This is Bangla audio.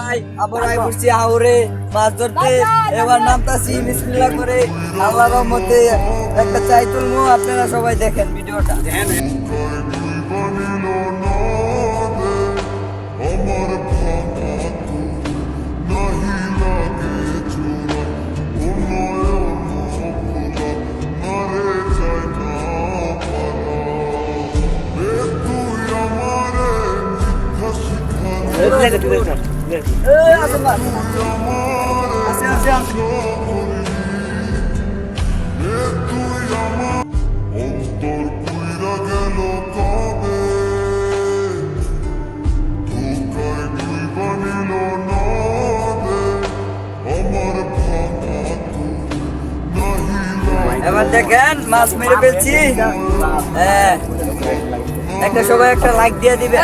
ভাই আবার আই পড়ছি আউরে মাছ ধরতে এবার নামতাছি বিসমিল্লাহ করে আল্লাহর রহমতে একটা চাই তুলমু আপনারা সবাই দেখেন ভিডিওটা এবার দেখেন মাছ মেরে ফেলছি হ্যাঁ একটা সবাই একটা লাইক দিয়ে দিবে